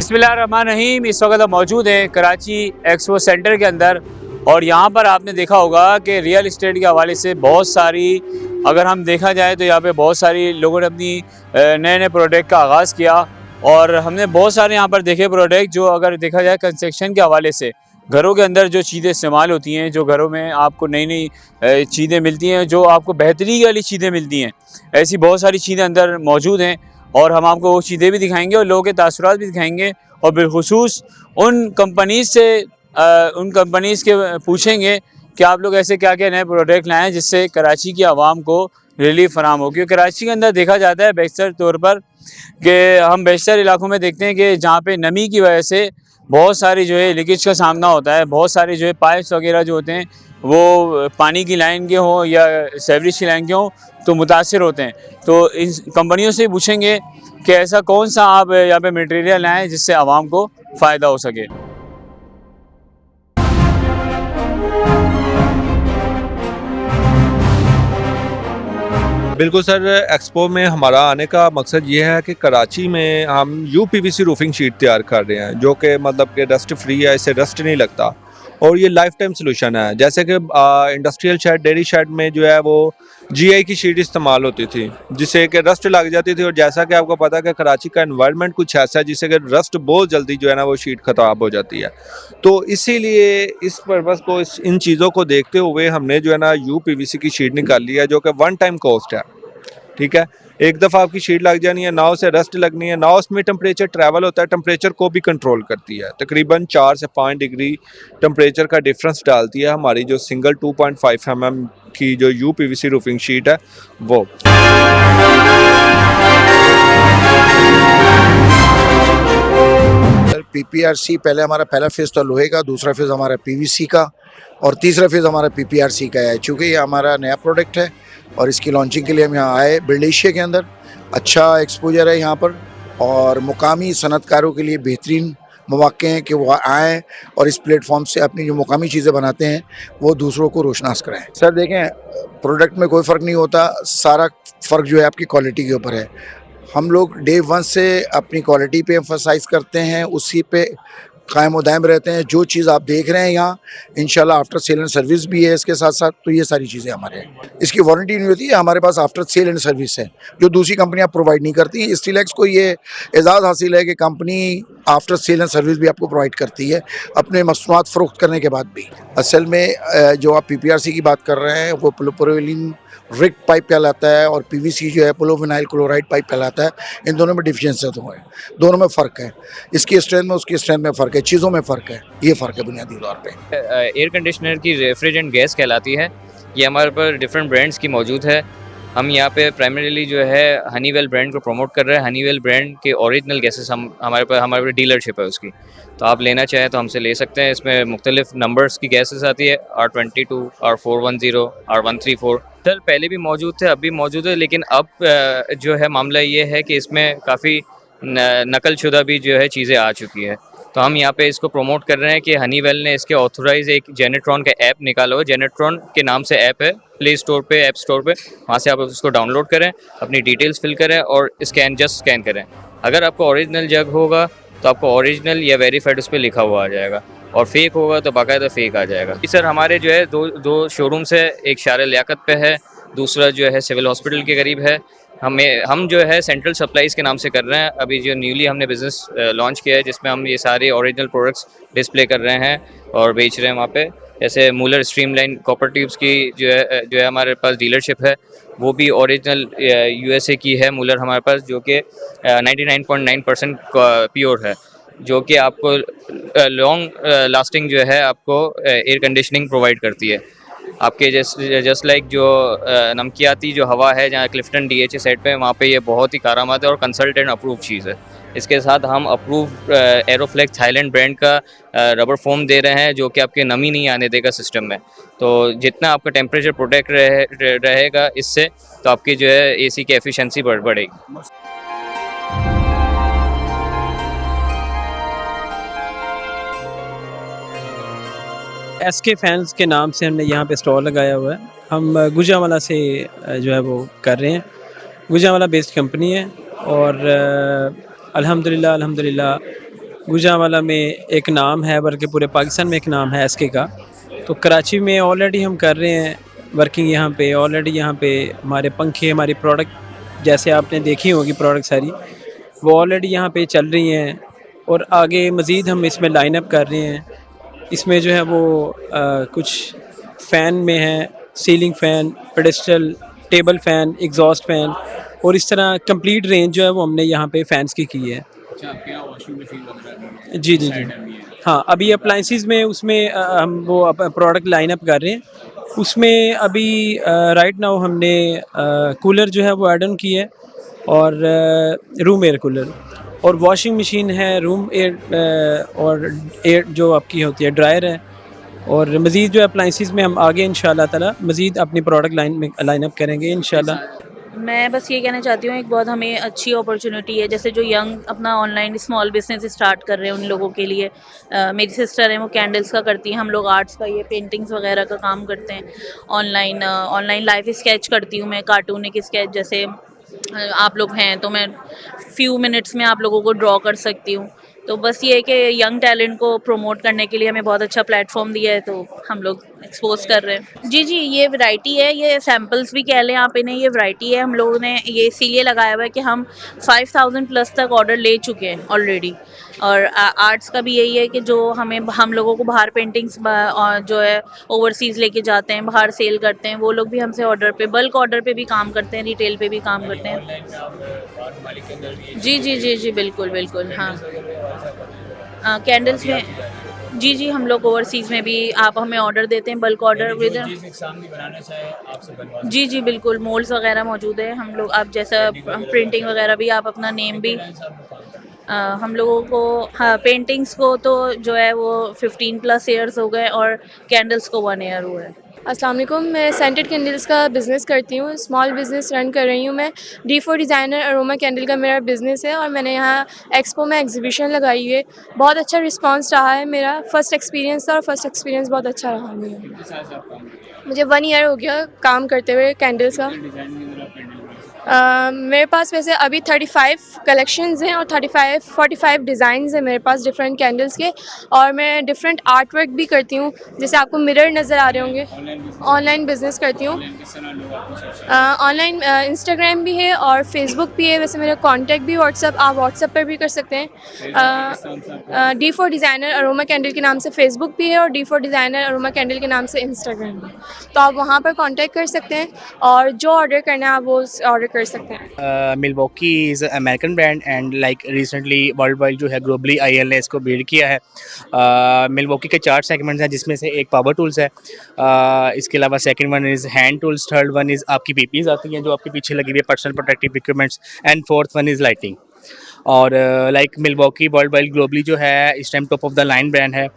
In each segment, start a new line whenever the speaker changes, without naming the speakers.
बिस्मिल्लाहिर्रहमानिर्रहीम। इस वक्त हम मौजूद हैं कराची एक्सपो सेंटर के अंदर और यहाँ पर आपने देखा होगा कि रियल इस्टेट के हवाले से बहुत सारी, अगर हम देखा जाए तो यहाँ पे बहुत सारी लोगों ने अपनी नए नए प्रोडक्ट का आगाज़ किया और हमने बहुत सारे यहाँ पर देखे प्रोडक्ट जो अगर देखा जाए कंस्ट्रक्शन के हवाले से घरों के अंदर जो चीज़ें इस्तेमाल होती हैं, जो घरों में आपको नई नई चीज़ें मिलती हैं, जो आपको बेहतरी वाली चीज़ें मिलती हैं, ऐसी बहुत सारी चीज़ें अंदर मौजूद हैं और हम आपको वो चीज़ें भी दिखाएंगे और लोगों के तासुरात भी दिखाएंगे और बिलखुसूस उन कंपनीज़ के पूछेंगे कि आप लोग ऐसे क्या क्या नए प्रोडक्ट लाएँ जिससे कराची की आवाम को रिलीफ फराम हो। क्योंकि कराची के अंदर देखा जाता है बेशतर तौर पर कि हम बेशतर इलाकों में देखते हैं कि जहाँ पे नमी की वजह से बहुत सारी जो है लीकेज का सामना होता है, बहुत सारे जो है पाइप्स वगैरह जो होते हैं वो पानी की लाइन के हों या सेवरेज की लाइन के हों तो मुतासिर होते हैं। तो इन कंपनियों से पूछेंगे कि ऐसा कौन सा आप यहाँ पे मटेरियल लाएँ जिससे आवाम को फ़ायदा हो सके।
बिल्कुल सर, एक्सपो में हमारा आने का मकसद ये है कि कराची में हम यूपीवीसी रूफिंग शीट तैयार कर रहे हैं जो कि मतलब कि रस्ट फ्री है, इससे रस्ट नहीं लगता और ये लाइफ टाइम सोल्यूशन है। जैसे कि इंडस्ट्रियल शेड, डेयरी शेड में जो है वो जीआई की शीट इस्तेमाल होती थी जिससे कि रस्ट लग जाती थी और जैसा कि आपको पता है कि कराची का एनवायरनमेंट कुछ ऐसा है जिससे कि रस्ट बहुत जल्दी जो है ना वो शीट ख़राब हो जाती है। तो इसीलिए इस पर्पज़ को इन चीज़ों को देखते हुए हमने जो है ना यूपीवीसी की शीट निकाली है जो कि वन टाइम कॉस्ट है। ठीक है, एक दफ़ा आपकी शीट लग जानी है, ना उसे रस्ट लगनी है, ना उसमें टेम्परेचर ट्रैवल होता है, टेम्परेचर को भी कंट्रोल करती है। तकरीबन 4 से 5 डिग्री टेम्परेचर का डिफरेंस डालती है हमारी जो सिंगल 2.5 mm की जो यूपीवीसी रूफिंग शीट है वो।
पीपीआरसी पहले हमारा पहला फेज़ तो लोहे का, दूसरा फेज़ हमारा पीवीसी का और तीसरा फेज़ हमारा पीपीआरसी का है। चूँकि ये हमारा नया प्रोडक्ट है और इसकी लॉन्चिंग के लिए हम यहाँ आए। बिल्डेशिया के अंदर अच्छा एक्सपोजर है यहाँ पर और मुकामी सनतकारों के लिए बेहतरीन मौके हैं कि वो आएँ और इस प्लेटफॉर्म से अपनी जो मुकामी चीज़ें बनाते हैं वो दूसरों को रोशनास कराएँ। सर देखें, प्रोडक्ट में कोई फ़र्क नहीं होता, सारा फ़र्क जो है आपकी क्वालिटी के ऊपर है। हम लोग डे वन से अपनी क्वालिटी पे एम्फसाइज़ करते हैं, उसी पे कायम व दायम रहते हैं। जो चीज़ आप देख रहे हैं यहाँ इंशाल्लाह आफ्टर सेल एंड सर्विस भी है इसके साथ साथ, तो ये सारी चीज़ें हमारे हैं। इसकी वारंटी नहीं होती है, हमारे पास आफ्टर सेल एंड सर्विस है जो दूसरी कंपनियाँ प्रोवाइड नहीं करती हैं। स्टीलेक्स को ये एजाज़ हासिल है कि company after sale and service भी आपको प्रोवाइड करती है अपने मसनूआत फ़रोख्त करने के बाद भी। असल में जो आप पीपीआरसी की बात कर रहे हैं वो पोलिप्रोपिलीन रिग पाइप कहलाता है और पीवीसी जो है पोलोविनाइल क्लोराइड पाइप कहलाता है। इन दोनों में डिफरेंस है, दोनों में फ़र्क है, इसकी स्ट्रेंथ में उसकी स्ट्रेंथ में फ़र्क है, चीज़ों में फ़र्क है, ये फ़र्क है बुनियादी तौर पे।
एयर कंडीशनर की रेफ्रिजरेंट गैस कहलाती है, ये हमारे पर डिफरेंट ब्रांड्स की मौजूद है। हम यहाँ पे प्राइमरीली जो है हनीवेल ब्रांड को प्रमोट कर रहे हैं। हनीवेल ब्रांड के ओरिजिनल गैसेस हमारे पर डीलरशिप है उसकी, तो आप लेना चाहें तो हमसे ले सकते हैं। इसमें मुख्तलिफ नंबर्स की गैसेस आती है, R22, R410, R134। सर पहले भी मौजूद थे, अब भी मौजूद है, लेकिन अब जो है मामला ये है कि इसमें काफ़ी नकलशुदा भी जो है चीज़ें आ चुकी है। तो हम यहाँ पे इसको प्रमोट कर रहे हैं कि हनीवेल ने इसके ऑथोराइज एक जेनेट्रॉन का ऐप निकाला हुआ है। जेनेट्रॉन के नाम से ऐप है, प्ले स्टोर पे, ऐप स्टोर पे, वहाँ से आप उसको डाउनलोड करें, अपनी डिटेल्स फिल करें और स्कैन करें। अगर आपको ओरिजिनल जग होगा तो आपको ओरिजिनल या वेरीफाइड उस पर लिखा हुआ आ जाएगा और फेक होगा तो बाकायदा फेक आ जाएगा। सर हमारे जो है दो शोरूम्स है, एक शार लियाकत पे है, दूसरा जो है सिविल हॉस्पिटल के करीब है। हम जो है सेंट्रल सप्लाईज़ के नाम से कर रहे हैं। अभी जो न्यूली हमने बिज़नेस लॉन्च किया है जिसमें हम ये सारे ओरिजिनल प्रोडक्ट्स डिस्प्ले कर रहे हैं और बेच रहे हैं वहाँ पे। जैसे मूलर स्ट्रीमलाइन कॉपर ट्यूब्स की जो है हमारे पास डीलरशिप है, वो भी ओरिजिनल यूएसए की है मूलर हमारे पास, जो कि 99.9% प्योर है, जो कि आपको लॉन्ग लास्टिंग जो है आपको एयर कंडीशनिंग प्रोवाइड करती है। आपके जस्ट लाइक जो नमकियाती जो हवा है जहाँ क्लिफ्टन DHA साइड पे, वहाँ पे ये बहुत ही कारआमद है और कंसल्टेंट अप्रूव चीज़ है। इसके साथ हम अप्रूव एरोफ्लेक्स थाईलैंड ब्रांड का रबर फोम दे रहे हैं जो कि आपके नमी नहीं आने देगा सिस्टम में। तो जितना आपका टेम्परेचर प्रोटेक्ट रहेगा इससे, तो आपकी जो है AC की एफिशिएंसी बढ़ेगी।
SK फैंस के नाम से हमने यहाँ पे स्टॉल लगाया हुआ है। हम गुजरांवाला से जो है वो कर रहे हैं, गुजरांवाला बेस्ड कंपनी है और अल्हम्दुलिल्लाह गुजरांवाला में एक नाम है, बल्कि पूरे पाकिस्तान में एक नाम है एसके का। तो कराची में ऑलरेडी हम कर रहे हैं वर्किंग यहाँ पे। ऑलरेडी यहाँ पे हमारे पंखे, हमारी प्रोडक्ट जैसे आपने देखी होगी प्रोडक्ट सारी, वो ऑलरेडी यहाँ पे चल रही हैं और आगे मज़ीद हम इसमें लाइन अप कर रहे हैं। इसमें जो है वो कुछ फ़ैन में है, ceiling fan, pedestal, table fan, exhaust fan, और इस तरह कंप्लीट रेंज जो है वो हमने यहाँ पे फ़ैन्स की है। जी जी जी हाँ, अभी अप्लाइंसेस में उसमें हम वो प्रोडक्ट लाइन अप कर रहे हैं। उसमें अभी राइट नाउ हमने कूलर जो है वो ऐड ऑन की है, और रूम एयर कूलर, और वॉशिंग मशीन है, रूम एयर और एयर जो आपकी होती है ड्रायर है। और मज़ीद जो अप्लाइंसेस में हम आगे इंशाल्लाह ताला मज़ीद अपनी प्रोडक्ट लाइन अप करेंगे इंशाल्लाह।
मैं बस ये कहना चाहती हूँ, एक बहुत हमें अच्छी अपॉर्चुनिटी है, जैसे जो यंग अपना ऑनलाइन स्मॉल बिजनेस स्टार्ट कर रहे हैं उन लोगों के लिए। मेरी सिस्टर है, वो कैंडल्स का करती हैं, हम लोग आर्ट्स का, ये पेंटिंग्स वगैरह का काम करते हैं। ऑनलाइन लाइफ स्केच करती हूँ मैं, कार्टूनिक स्केच, जैसे आप लोग हैं तो मैं फ्यू मिनट्स में आप लोगों को ड्रॉ कर सकती हूँ। तो बस ये है कि यंग टैलेंट को प्रमोट करने के लिए हमें बहुत अच्छा प्लेटफॉर्म दिया है, तो हम लोग एक्सपोज कर रहे हैं। जी जी, ये वैरायटी है, ये सैम्पल्स भी कह लें आप इन्हें, ये वैरायटी है। हम लोगों ने ये इसीलिए लगाया हुआ है कि हम 5000 प्लस तक ऑर्डर ले चुके हैं ऑलरेडी। और आर्ट्स का भी यही है कि जो हम लोगों को बाहर पेंटिंग्स जो है ओवरसीज़ लेके जाते हैं, बाहर सेल करते हैं, वो लोग भी हमसे ऑर्डर पे, बल्क ऑर्डर पे भी काम करते हैं, रिटेल पे भी काम करते हैं। जी जी जी जी, बिल्कुल बिल्कुल, हाँ। कैंडल्स में जी जी, हम लोग ओवरसीज़ में भी आप हमें ऑर्डर देते हैं, बल्क ऑर्डर विद। जी जी बिल्कुल, मोल्ड्स वगैरह मौजूद है। हम लोग आप जैसा प्रिंटिंग वगैरह भी, आप अपना नेम भी, हम लोगों को, हाँ, पेंटिंग्स को तो जो है वो 15 प्लस ईयर्स हो गए और कैंडल्स को 1 ईयर हुआ है।
अस्सलाम वालेकुम, मैं सेंटेड कैंडल्स का बिज़नेस करती हूँ, स्मॉल बिज़नेस रन कर रही हूँ मैं। D4 डिज़ाइनर अरोमा कैंडल का मेरा बिज़नेस है, और मैंने यहाँ एक्सपो में एग्जीबिशन लगाई है। बहुत अच्छा रिस्पांस रहा है, मेरा फर्स्ट एक्सपीरियंस था और फर्स्ट एक्सपीरियंस बहुत अच्छा रहा मेरा। मुझे 1 ईयर हो गया काम करते हुए कैंडल्स का। मेरे पास वैसे अभी 35 कलेक्शंस हैं और 45 डिज़ाइंस हैं मेरे पास डिफरेंट कैंडल्स के, और मैं डिफरेंट आर्ट वर्क भी करती हूँ, जैसे आपको मिरर नज़र आ रहे होंगे। ऑनलाइन बिज़नेस करती हूँ, ऑनलाइन इंस्टाग्राम भी है और फेसबुक भी है। वैसे मेरा कॉन्टैक्ट भी आप व्हाट्सएप पर भी कर सकते हैं। D4 डिज़ाइनर अरोमा कैंडल के नाम से फेसबुक भी है, और D4 डिज़ाइनर अरोमा कैंडल के नाम से इंस्टाग्राम भी, तो आप वहाँ पर कॉन्टैक्ट कर सकते हैं, और जो ऑर्डर करना है आप वो ऑर्डर कर सकते हैं।
Milwaukee is American brand and like recently world wide जो है ग्लोबली IL ने इसको बिल्ड किया है। मिल्वॉकी के 4 सेगमेंट्स हैं, जिसमें से एक पावर टूल्स है, इसके अलावा second one is hand tools, third one is आपकी PPs आती हैं जो आपके पीछे लगी हुई है, personal protective equipments, and fourth one is lighting. और like Milwaukee world wide globally जो है इस time top of the line brand है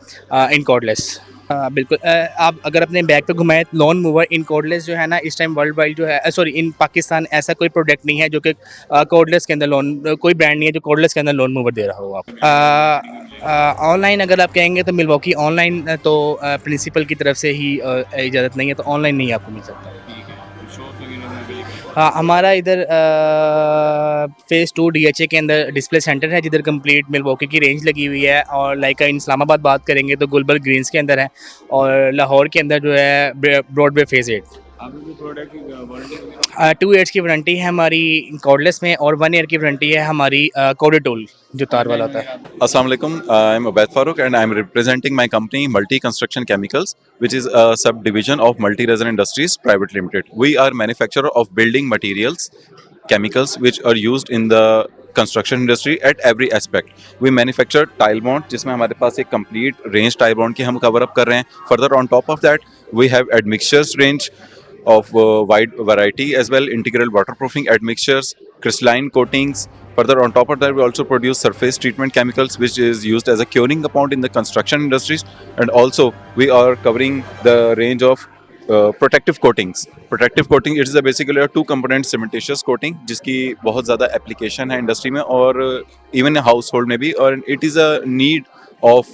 इन कॉर्डलेस। बिल्कुल, आप अगर अपने बैग पे घुमाएं, लॉन मूवर इन कॉर्डलेस जो है ना इस टाइम वर्ल्ड वाइड जो है, सॉरी इन पाकिस्तान ऐसा कोई प्रोडक्ट नहीं है जो कि कॉर्डलेस के अंदर कोई ब्रांड नहीं है जो कॉर्डलेस के अंदर लॉन मूवर दे रहा हो आप। ऑनलाइन अगर आप कहेंगे तो मिल्वॉकी ऑनलाइन तो प्रिंसिपल की तरफ से ही इजाज़त नहीं है, तो ऑनलाइन नहीं आपको मिल सकता। हाँ, हमारा इधर फेज़ 2 DHA के अंदर डिस्प्ले सेंटर है, जिधर कंप्लीट मिल्वॉकी की रेंज लगी हुई है। और लाइक इन इस्लामाबाद बात करेंगे तो गुलबर्ग ग्रीन्स के अंदर है, और लाहौर के अंदर जो है ब्रॉडवे फेज़ 8। 2 ईयर्स की वारंटी है हमारी कॉर्डलेस में, और 1 ईयर की वारंटी है हमारी कोडेड टूल जो तार वाला होता है।
Assalamu alaikum. I am Ubaid Farooq and I am representing my company Multi Construction Chemicals, which is a subdivision of Multi Resin Industries Private Limited. We are manufacturer of building materials, chemicals which are used in the construction industry at every aspect. We manufacture tile bond, जिसमें हमारे पास एक complete range tile bond की हम cover up कर रहे हैं. Further on top of that, we have admixtures range of wide variety as well, integral waterproofing admixtures, crystalline coatings. Further on top of that, we also produce surface treatment chemicals, which is used as a curing compound in the construction industries. And also we are covering the range of protective coatings. Protective coating, it is a basically a 2 component cementitious coating, जिसकी बहुत ज़्यादा application है industry में और even house hold में भी, और it is a need of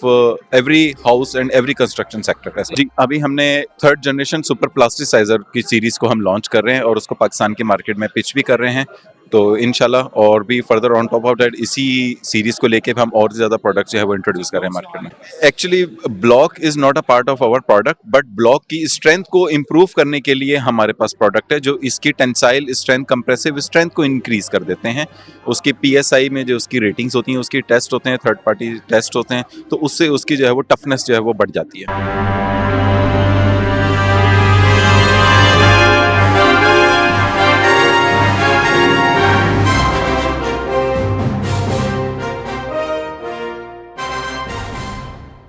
every house and every construction sector. जी, अभी हमने 3rd जनरेशन सुपर प्लास्टिसाइजर की सीरीज़ को हम लॉन्च कर रहे हैं और उसको पाकिस्तान के मार्केट में पिच भी कर रहे हैं। तो इंशाल्लाह और भी further on top of that इसी सीरीज़ को लेके हम और ज़्यादा प्रोडक्ट जो है वो इंट्रोड्यूस कर रहे हैं मार्केट में। Actually block is not a part of our product, but block की स्ट्रेंथ को इम्प्रूव करने के लिए हमारे पास प्रोडक्ट है जो इसकी टेंसाइल स्ट्रेंथ, कंप्रेसिव स्ट्रेंथ को इंक्रीज़ कर देते हैं। उसकी PSI में जो उसकी रेटिंग्स होती हैं, उसकी टेस्ट होते हैं, थर्ड पार्टी टेस्ट होते हैं, तो उससे उसकी जो है वो टफनेस जो है वो बढ़ जाती है।